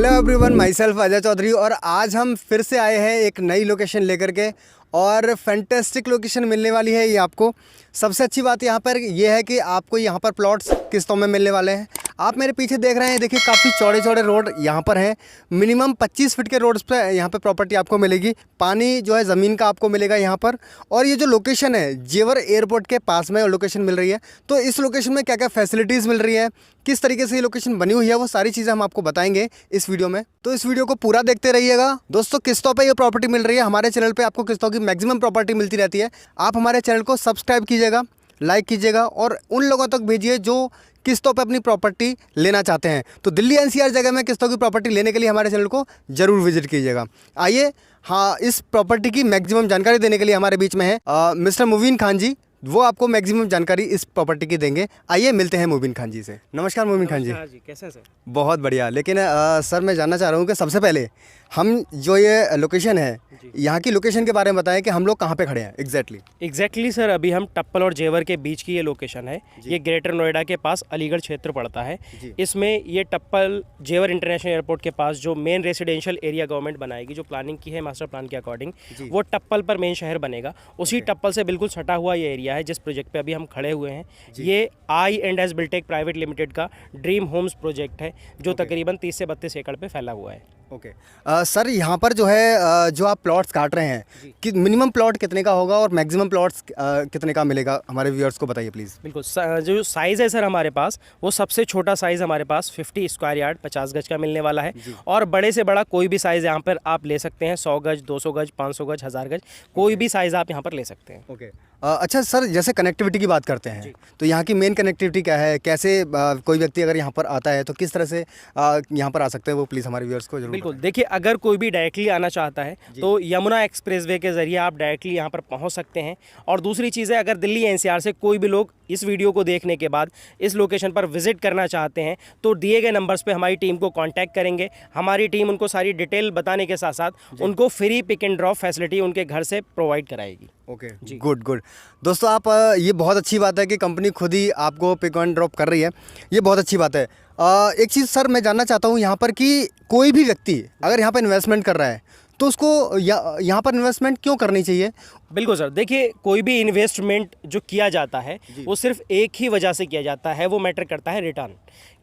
Hello everyone, myself Ajay Chaudhary और आज हम फिर से आए हैं एक नई लोकेशन लेकर के और फैंटेस्टिक लोकेशन मिलने वाली है ये आपको। सबसे अच्छी बात यहाँ पर ये है कि आपको यहाँ पर प्लॉट्स किस्तों में मिलने वाले हैं। आप मेरे पीछे देख रहे हैं, देखिए काफ़ी चौड़े चौड़े रोड यहाँ पर हैं। मिनिमम 25 फीट के रोड्स पे यहाँ पे प्रॉपर्टी आपको मिलेगी। पानी जो है ज़मीन का आपको मिलेगा यहाँ पर। और ये जो लोकेशन है जेवर एयरपोर्ट के पास में लोकेशन मिल रही है। तो इस लोकेशन में क्या क्या फैसिलिटीज़ मिल रही है, किस तरीके से ये लोकेशन बनी हुई है, वो सारी चीज़ें हम आपको बताएंगे इस वीडियो में। तो इस वीडियो को पूरा देखते रहिएगा। दोस्तों, किस्तों पे ये प्रॉपर्टी मिल रही है। हमारे चैनल पे आपको किस्तों की मैक्सिमम प्रॉपर्टी मिलती रहती है। आप हमारे चैनल को सब्सक्राइब कीजिएगा, लाइक कीजिएगा और उन लोगों तक भेजिए जो किस्तों पे अपनी प्रॉपर्टी लेना चाहते हैं। तो दिल्ली एनसीआर जगह में किस्तों की प्रॉपर्टी लेने के लिए हमारे चैनल को ज़रूर विजिट कीजिएगा। आइए, हाँ, इस प्रॉपर्टी की मैक्सिमम जानकारी देने के लिए हमारे बीच में है मिस्टर मुबीन खान जी। वो आपको मैक्सिमम जानकारी इस प्रॉपर्टी की देंगे। आइए मिलते हैं मुबीन खान जी से। नमस्कार मुबीन खान जी। जी, कैसे सर? बहुत बढ़िया। लेकिन सर, मैं जानना चाह रहा हूँ कि सबसे पहले हम जो ये लोकेशन है, यहाँ की लोकेशन के बारे में बताएं कि हम लोग कहाँ पे खड़े हैं एग्जैक्टली सर, अभी हम टप्पल और जेवर के बीच की ये लोकेशन है। ये ग्रेटर नोएडा के पास अलीगढ़ क्षेत्र पड़ता है। इसमें ये टप्पल जेवर इंटरनेशनल एयरपोर्ट के पास जो मेन रेसिडेंशियल एरिया गवर्नमेंट बनाएगी, जो प्लानिंग की है मास्टर प्लान के अकॉर्डिंग, वो टप्पल पर मेन शहर बनेगा। उसी टप्पल से बिल्कुल सटा हुआ ये एरिया है जिस प्रोजेक्ट पे अभी हम खड़े हुए हैं। ये I&S बिल्टेक प्राइवेट लिमिटेड का ड्रीम होम्स प्रोजेक्ट है, जो तकरीबन 30 से 32 एकड़ पे फैला हुआ है। ओके। सर, यहाँ पर जो है जो आप प्लॉट्स काट रहे हैं कि मिनिमम प्लॉट कितने का होगा और मैक्सिमम प्लॉट्स कितने का मिलेगा, हमारे व्यूअर्स को बताइए प्लीज़। बिल्कुल। जो साइज़ है सर हमारे पास, वो सबसे छोटा साइज़ हमारे पास 50 स्क्वायर यार्ड 50 गज का मिलने वाला है। और बड़े से बड़ा कोई भी साइज़ यहाँ पर आप ले सकते हैं। 100 गज, 200 गज, 500 गज, 1000 गज, कोई भी साइज़ आप यहाँ पर ले सकते हैं। ओके। अच्छा सर, जैसे कनेक्टिविटी की बात करते हैं तो यहाँ की मेन कनेक्टिविटी क्या है, कैसे कोई व्यक्ति अगर यहाँ पर आता है तो किस तरह से यहाँ पर आ सकते हैं, वो प्लीज़ हमारे व्यूअर्स को जरूर। बिल्कुल। देखिए, अगर कोई भी डायरेक्टली आना चाहता है तो यमुना एक्सप्रेसवे के ज़रिए आप डायरेक्टली यहाँ पर पहुँच सकते हैं। और दूसरी चीज़ है, अगर दिल्ली एनसीआर से कोई भी लोग इस वीडियो को देखने के बाद इस लोकेशन पर विजिट करना चाहते हैं तो दिए गए नंबर्स पे हमारी टीम को कांटेक्ट करेंगे। हमारी टीम उनको सारी डिटेल बताने के साथ साथ उनको free pick and drop facility उनके घर से प्रोवाइड कराएगी। ओके जी, गुड। दोस्तों, आप ये बहुत अच्छी बात है कि कंपनी खुद ही आपको पिक एंड ड्रॉप कर रही है। ये बहुत अच्छी बात है। एक चीज़ सर मैं जानना चाहता हूँ यहाँ पर कि कोई भी व्यक्ति अगर यहाँ पर इन्वेस्टमेंट कर रहा है तो उसको यहाँ पर इन्वेस्टमेंट क्यों करनी चाहिए? बिल्कुल सर। देखिए, कोई भी इन्वेस्टमेंट जो किया जाता है वो सिर्फ एक ही वजह से किया जाता है, वो मैटर करता है रिटर्न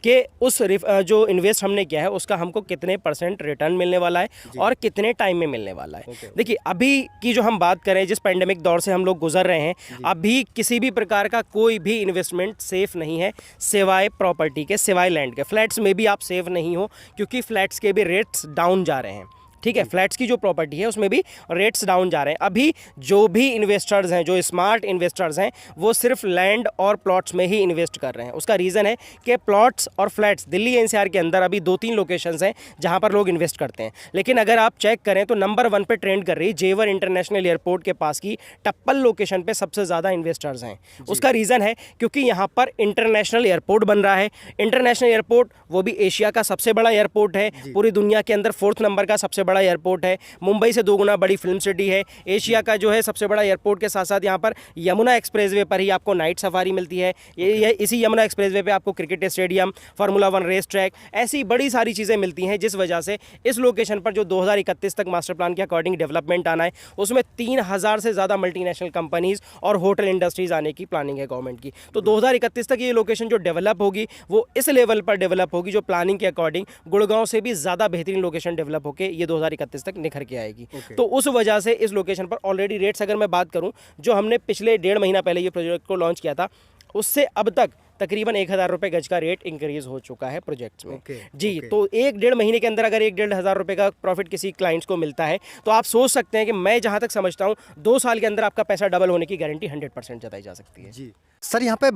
कि उस जो इन्वेस्ट हमने किया है उसका हमको कितने % रिटर्न मिलने वाला है और कितने टाइम में मिलने वाला है। देखिए, अभी की जो हम बात करें, जिस पेंडेमिक दौर से हम लोग गुजर रहे हैं, अभी किसी भी प्रकार का कोई भी इन्वेस्टमेंट सेफ़ नहीं है सिवाय प्रॉपर्टी के, सिवाय लैंड के। फ्लैट्स में भी आप सेफ नहीं हो क्योंकि फ्लैट्स के भी रेट्स डाउन जा रहे हैं। ठीक है, फ्लैट्स की जो प्रॉपर्टी है उसमें भी रेट्स डाउन जा रहे हैं। अभी जो भी इन्वेस्टर्स हैं, जो स्मार्ट इन्वेस्टर्स हैं, वो सिर्फ लैंड और प्लॉट्स में ही इन्वेस्ट कर रहे हैं। उसका रीज़न है कि प्लॉट्स और फ्लैट्स दिल्ली एनसीआर के अंदर अभी 2-3 लोकेशंस हैं जहां पर लोग इन्वेस्ट करते हैं। लेकिन अगर आप चेक करें तो नंबर 1 पे ट्रेंड कर रही है जेवर इंटरनेशनल एयरपोर्ट के पास की टप्पल लोकेशन पे सबसे ज़्यादा इन्वेस्टर्स हैं। उसका रीज़न है क्योंकि यहाँ पर इंटरनेशनल एयरपोर्ट बन रहा है। इंटरनेशनल एयरपोर्ट वो भी एशिया का सबसे बड़ा एयरपोर्ट है, पूरी दुनिया के अंदर 4th नंबर का सबसे बड़ा एयरपोर्ट है। मुंबई से 2 गुना बड़ी फिल्म सिटी है। एशिया का जो है सबसे बड़ा एयरपोर्ट के साथ साथ यहाँ पर यमुना एक्सप्रेसवे पर ही आपको नाइट सफारी मिलती है। ये इसी यमुना एक्सप्रेसवे पे आपको cricket stadium, formula 1 race track, ऐसी बड़ी सारी चीज़ें मिलती हैं, जिस वजह से इस लोकेशन पर जो 2031 तक मास्टर प्लान के अकॉर्डिंग डेवलपमेंट आना है, उसमें 3000 से ज़्यादा मल्टीनेशनल कंपनीज़ और होटल इंडस्ट्रीज़ आने की प्लानिंग है गवर्नमेंट की। तो 2031 तक ये लोकेशन जो डेवलप होगी वो इस लेवल पर डेवलप होगी जो प्लानिंग के अकॉर्डिंग गुड़गांव से भी ज़्यादा बेहतरीन लोकेशन डेवलप होकर ये 2031 तक निखर के आएगी। तो उस वजह से इस लोकेशन पर ऑलरेडी रेट्स अगर मैं बात करूं, जो हमने पिछले 1.5 महीना पहले ये प्रोजेक्ट को लॉन्च किया था, उससे अब तक तकरीबन 1000 रुपये गज का रेट इंक्रीज हो चुका है प्रोजेक्ट्स में। तो 1-1.5 महीने के अंदर अगर 1-1.5 हज़ार रुपये का प्रॉफिट किसी क्लाइंट्स को मिलता है तो आप सोच सकते हैं कि मैं जहां तक समझता हूं 2 साल के अंदर आपका पैसा डबल होने की गारंटी 100% जताई जा सकती है। जी सर, यहाँ पे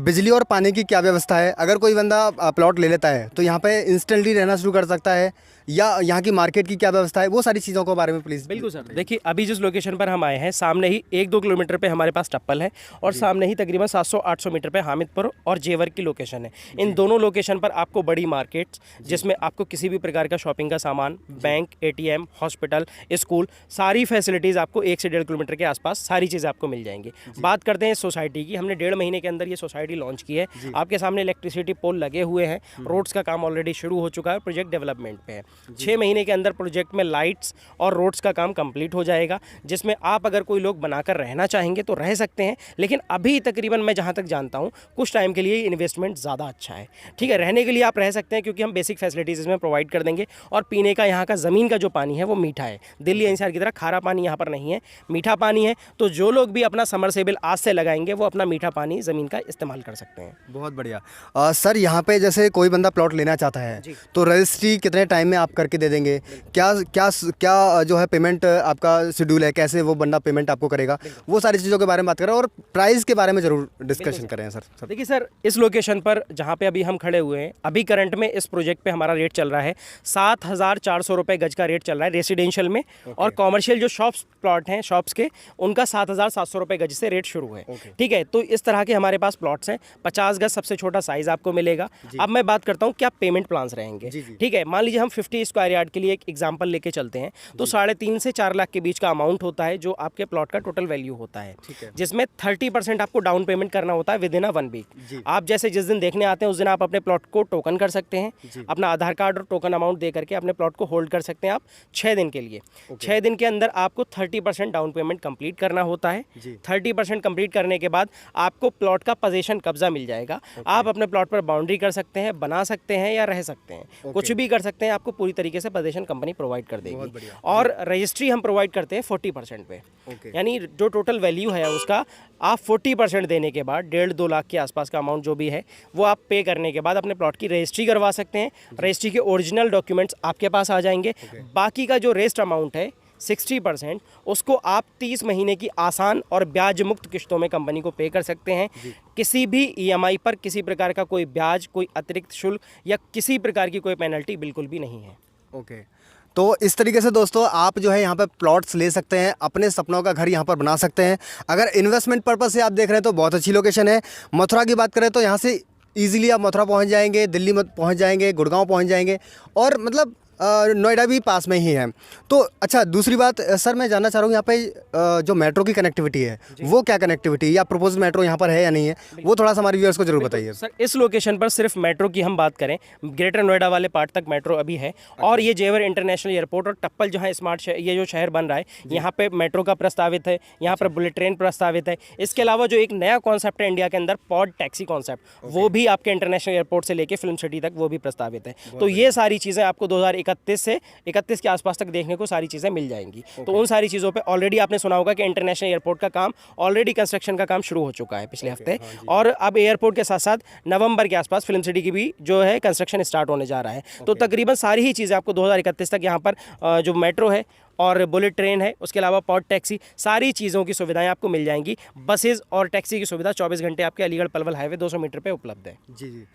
बिजली और पानी की क्या व्यवस्था है? अगर कोई बंदा प्लॉट ले लेता है तो यहाँ पे इंस्टेंटली रहना शुरू कर सकता है, या यहाँ की मार्केट की क्या व्यवस्था है, वो सारी चीज़ों के बारे में प्लीज़। बिल्कुल सर। देखिए, अभी जिस लोकेशन पर हम आए हैं, सामने ही 1-2 किलोमीटर पे हमारे पास टप्पल है और सामने ही तकरीबन 700-800 मीटर पे हामिदपुर और जेवर की लोकेशन है। इन दोनों लोकेशन पर आपको बड़ी मार्केट्स, जिसमें आपको किसी भी प्रकार का शॉपिंग का सामान, बैंक, ATM, हॉस्पिटल, स्कूल, सारी फैसिलिटीज़ आपको 1 से 1.5 किलोमीटर के आसपास सारी चीज़ें आपको मिल जाएंगी। बात करते हैं इस सोसाइटी की, हमने 1.5 1.5 महीने के अंदर ये सोसाइटी लॉन्च की है। आपके सामने इलेक्ट्रिसिटी पोल लगे हुए हैं, रोड्स का काम ऑलरेडी शुरू हो चुका है, प्रोजेक्ट डेवलपमेंट पे है। 6 महीने के अंदर प्रोजेक्ट में लाइट्स और रोड्स का काम कंप्लीट हो जाएगा, जिसमें आप अगर कोई लोग बनाकर रहना चाहेंगे तो रह सकते हैं, लेकिन अभी तकरीबन मैं जहाँ तक जानता हूँ कुछ टाइम के लिए इन्वेस्टमेंट ज़्यादा अच्छा है। ठीक है, रहने के लिए आप रह सकते हैं क्योंकि हम बेसिक फैसिलिटीज़ इसमें प्रोवाइड कर देंगे, और पीने का यहाँ का ज़मीन का जो पानी है वो मीठा है। दिल्ली एनसीआर की तरह खारा पानी यहाँ पर नहीं है, मीठा पानी है। तो जो लोग भी अपना समरसेबल आज से लगाएंगे वो अपना मीठा पानी ज़मीन का इस्तेमाल कर सकते हैं। बहुत बढ़िया। सर यहाँ पे जैसे कोई बंदा प्लॉट लेना चाहता है तो रजिस्ट्री कितने टाइम में आप करके दे देंगे? क्या क्या क्या जो है पेमेंट आपका शेड्यूल है, कैसे वो बंदा पेमेंट आपको करेगा, वो सारी चीज़ों के बारे में बात करें और प्राइस के बारे में ज़रूर डिस्कशन करें सर। देखिए सर, इस लोकेशन पर जहाँ पे अभी हम खड़े हुए हैं, अभी करंट में इस प्रोजेक्ट पे हमारा रेट चल रहा है 7,400 रुपये गज का रेट चल रहा है रेसिडेंशियल में। और कॉमर्शियल जो शॉप्स प्लॉट हैं शॉप्स के, उनका 7,700 रुपये गज से रेट शुरू है। ठीक है, तो इस तरह के हमारे पास प्लॉट्स हैं। 50 गज सबसे छोटा साइज़ आपको मिलेगा। अब मैं बात करता हूँ क्या पेमेंट प्लान्स रहेंगे। ठीक है, मान लीजिए हम 50 स्क्वायर यार्ड के लिए एक एग्जाम्पल लेके चलते हैं, तो 3.5 से 4 लाख के बीच का अमाउंट होता है जो आपके प्लॉट का टोटल वैल्यू होता है, जिसमें 30% आपको डाउन पेमेंट करना होता है विद इन 1 वीक। आप जैसे जिस दिन देखने आते हैं उस दिन आप अपने प्लॉट को टोकन कर सकते हैं, अपना आधार कार्ड और टोकन अमाउंट दे करके अपने प्लॉट को होल्ड कर सकते हैं आप 6 दिन के लिए। 6 दिन के अंदर आपको 30% डाउन पेमेंट कंप्लीट करना होता है। 30% कंप्लीट करने के बाद आपको प्लॉट का पोजीशन कब्जा मिल जाएगा। आप अपने प्लॉट पर बाउंड्री कर सकते हैं, बना सकते हैं या रह सकते हैं, कुछ भी कर सकते हैं। आपको पूरी तरीके से पोजीशन कंपनी प्रोवाइड कर देगी। और रजिस्ट्री हम प्रोवाइड करते हैं 40% पे, यानी जो टोटल वैल्यू है उसका आप 40% देने के बाद 1.5-2 लाख के आसपास का अमाउंट जो भी है वो आप पे करने के बाद अपने प्लॉट की रजिस्ट्री करवा सकते हैं। रजिस्ट्री के ओरिजिनल डॉक्यूमेंट्स आपके पास आ जाएंगे। बाकी का जो रेस्ट अमाउंट है 60%, उसको आप 30 महीने की आसान और ब्याज मुक्त किस्तों में कंपनी को पे कर सकते हैं। किसी भी EMI पर किसी प्रकार का कोई ब्याज, कोई अतिरिक्त शुल्क या किसी प्रकार की कोई पेनल्टी बिल्कुल भी नहीं है। ओके, तो इस तरीके से दोस्तों आप जो है यहाँ पे प्लॉट्स ले सकते हैं, अपने सपनों का घर यहाँ पर बना सकते हैं। अगर इन्वेस्टमेंट पर्पस से आप देख रहे हैं तो बहुत अच्छी लोकेशन है। मथुरा की बात करें तो यहाँ से ईजिली आप मथुरा पहुँच जाएंगे, दिल्ली पहुँच जाएंगे, गुड़गांव पहुँच जाएंगे, और मतलब नोएडा भी पास में ही है। तो अच्छा, दूसरी बात सर मैं जानना चाह रहा हूँ यहाँ पे जो मेट्रो की कनेक्टिविटी है वो क्या कनेक्टिविटी, या प्रपोज मेट्रो यहाँ पर है या नहीं है, वो थोड़ा सा हमारे व्यूअर्स को जरूर बताइए। सर, इस लोकेशन पर सिर्फ मेट्रो की हम बात करें, ग्रेटर नोएडा वाले पार्ट तक मेट्रो अभी है। और ये जेवर इंटरनेशनल एयरपोर्ट और टप्पल जहाँ स्मार्ट ये जो शहर बन रहा है, यहाँ पे मेट्रो का प्रस्तावित है, यहाँ पर बुलेट ट्रेन प्रस्तावित है। इसके अलावा जो एक नया कॉन्सेप्ट है इंडिया के अंदर, पॉड टैक्सी कॉन्सेप्ट, वो भी आपके इंटरनेशनल एयरपोर्ट से लेके फिल्म सिटी तक वो भी प्रस्तावित है। तो ये सारी चीज़ें आपको 2031 के आसपास तक देखने को सारी चीज़ें मिल जाएंगी। तो उन सारी चीज़ों पे ऑलरेडी आपने सुना होगा कि इंटरनेशनल एयरपोर्ट का काम ऑलरेडी कंस्ट्रक्शन का काम शुरू हो चुका है पिछले हफ्ते। और अब एयरपोर्ट के साथ साथ नवंबर के आसपास फिल्म सिटी की भी जो है कंस्ट्रक्शन स्टार्ट होने जा रहा है। तो तकरीबन सारी ही चीज़ें आपको 2031 तक यहाँ पर जो मेट्रो है और बुलेट ट्रेन है, उसके अलावा पॉड टैक्सी, सारी चीज़ों की सुविधाएं आपको मिल जाएंगी। बसेज और टैक्सी की सुविधा 24 घंटे आपके अलीगढ़ पलवल हाईवे 200 मीटर पे उपलब्ध है। जी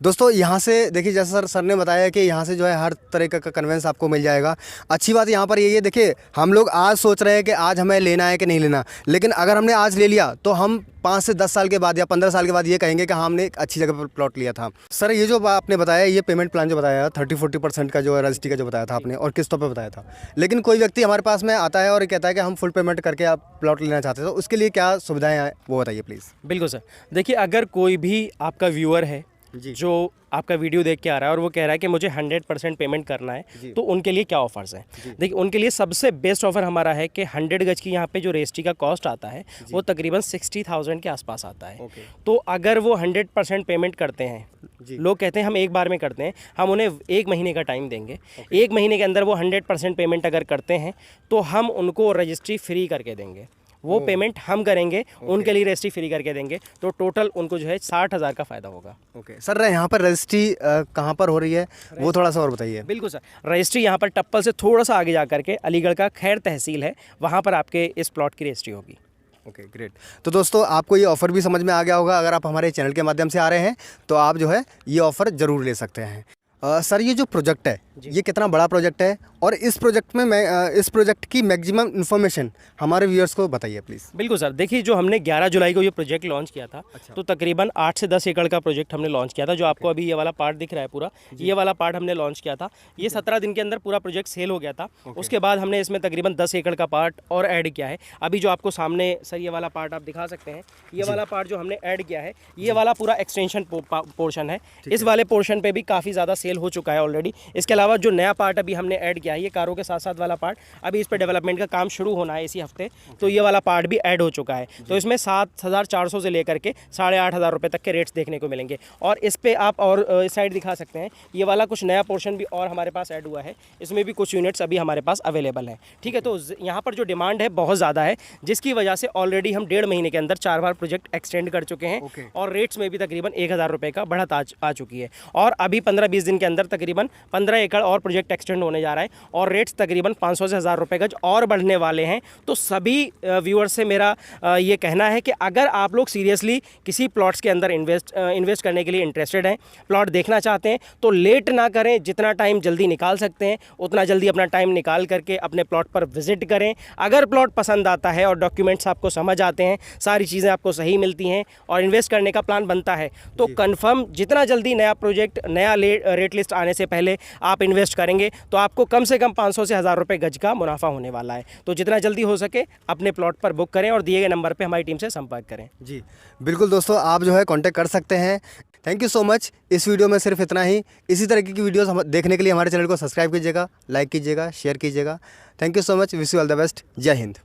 दोस्तों, यहाँ से देखिए जैसा सर ने बताया कि यहाँ से जो है हर तरह का कन्वेंस आपको मिल जाएगा। अच्छी बात यहाँ पर यही है, देखिए हम लोग आज सोच रहे हैं कि आज हमें लेना है कि नहीं लेना, लेकिन अगर हमने आज ले लिया तो हम 5 से 10 साल के बाद या 15 साल के बाद ये कहेंगे कि हमने एक अच्छी जगह पर प्लॉट लिया था। सर ये जो आपने बताया, ये पेमेंट प्लान जो बताया 30-40% का जो है रजिस्ट्री का जो बताया था आपने, और किस्तों पे बताया था, लेकिन कोई व्यक्ति हमारे पास में आता है और कहता है कि हम फुल पेमेंट करके आप प्लॉट लेना चाहते हैं, तो उसके लिए क्या सुविधाएँ हैं वो बताइए प्लीज़। बिल्कुल सर, देखिए अगर कोई भी आपका व्यूअर है जो आपका वीडियो देख के आ रहा है और वो कह रहा है कि मुझे 100% पेमेंट करना है, तो उनके लिए क्या ऑफर्स हैं? देखिए उनके लिए सबसे बेस्ट ऑफर हमारा है कि 100 गज की यहाँ पे जो रजिस्ट्री का कॉस्ट आता है वो तकरीबन 60,000 के आसपास आता है। तो अगर वो 100% पेमेंट करते हैं, लोग कहते हैं हम एक बार में करते हैं, हम उन्हें 1 महीने का टाइम देंगे। 1 महीने के अंदर वो 100% पेमेंट अगर करते हैं तो हम उनको रजिस्ट्री फ्री करके देंगे। वो पेमेंट हम करेंगे, उनके लिए रजिस्ट्री फ्री करके देंगे। तो टोटल उनको जो है 60,000 का फ़ायदा होगा। ओके सर, यहाँ पर रजिस्ट्री कहाँ पर हो रही है वो थोड़ा सा और बताइए। बिल्कुल सर, रजिस्ट्री यहाँ पर टप्पल से थोड़ा सा आगे जा करके अलीगढ़ का खैर तहसील है, वहाँ पर आपके इस प्लॉट की रजिस्ट्री होगी। Okay great. तो दोस्तों आपको ये ऑफ़र भी समझ में आ गया होगा। अगर आप हमारे चैनल के माध्यम से आ रहे हैं तो आप जो है ये ऑफ़र ज़रूर ले सकते हैं। सर ये जो प्रोजेक्ट है ये कितना बड़ा प्रोजेक्ट है और इस प्रोजेक्ट में इस प्रोजेक्ट की मैक्सिमम इन्फॉर्मेशन हमारे व्यूअर्स को बताइए प्लीज़। बिल्कुल सर, देखिए जो हमने 11 जुलाई को ये प्रोजेक्ट लॉन्च किया था, तो तकरीबन 8 से 10 एकड़ का प्रोजेक्ट हमने लॉन्च किया था। जो आपको अभी ये वाला पार्ट दिख रहा है पूरा, ये वाला पार्ट हमने लॉन्च किया था। ये 17 दिन के अंदर पूरा प्रोजेक्ट सेल हो गया था। उसके बाद हमने इसमें तकरीबन 10 एकड़ का पार्ट और ऐड किया है। अभी जो आपको सामने सर ये वाला पार्ट आप दिखा सकते हैं, ये वाला पार्ट जो हमने ऐड किया है, ये वाला पूरा एक्सटेंशन पोर्शन है। इस वाले पोर्शन पे भी काफ़ी ज़्यादा सेल हो चुका है ऑलरेडी। इसके अलावा जो नया पार्ट अभी हमने ऐड किया है, ये कारों के साथ साथ वाला पार्ट, अभी इस पे डेवलपमेंट का काम शुरू होना है इसी हफ्ते, तो ये वाला पार्ट भी ऐड हो चुका है। तो इसमें 7,400 से लेकर के 8,500 रुपये तक के रेट्स देखने को मिलेंगे। और इस पे आप और इस साइड दिखा सकते हैं, ये वाला कुछ नया पोर्शन भी और हमारे पास ऐड हुआ है। इसमें भी कुछ यूनिट्स अभी हमारे पास अवेलेबल हैं। ठीक है, तो यहाँ पर जो डिमांड है बहुत ज़्यादा है, जिसकी वजह से ऑलरेडी हम 1.5 महीने के अंदर 4 बार प्रोजेक्ट एक्सटेंड कर चुके हैं। और रेट्स में भी तकरीबन 1,000 रुपये का बढ़त आ चुकी है। और अभी 15-20 दिन के अंदर तकरीबन 15 एकड़ और प्रोजेक्ट एक्सटेंड होने जा रहा है और रेट्स तकरीबन 500 से 1,000 रुपये गज और बढ़ने वाले हैं। तो सभी व्यूअर्स से मेरा ये कहना है कि अगर आप लोग सीरियसली किसी प्लॉट्स के अंदर इन्वेस्ट करने के लिए इंटरेस्टेड हैं, प्लॉट देखना चाहते हैं, तो लेट ना करें। जितना टाइम जल्दी निकाल सकते हैं उतना जल्दी अपना टाइम निकाल करके अपने प्लॉट पर विजिट करें। अगर प्लॉट पसंद आता है और डॉक्यूमेंट्स आपको समझ आते हैं, सारी चीज़ें आपको सही मिलती हैं और इन्वेस्ट करने का प्लान बनता है, तो कंफर्म जितना जल्दी नया प्रोजेक्ट, नया रेट लिस्ट आने से पहले आप इन्वेस्ट करेंगे तो आपको कम से कम 500 से 1,000 रुपये गज का मुनाफा होने वाला है। तो जितना जल्दी हो सके अपने प्लॉट पर बुक करें और दिए गए नंबर पे हमारी टीम से संपर्क करें। जी बिल्कुल दोस्तों, आप जो है कांटेक्ट कर सकते हैं। Thank you so much. इस वीडियो में सिर्फ इतना ही। इसी तरीके की वीडियोस देखने के लिए हमारे चैनल को सब्सक्राइब कीजिएगा, लाइक कीजिएगा, शेयर कीजिएगा। Thank you so much. Wish you all the best. जय हिंद।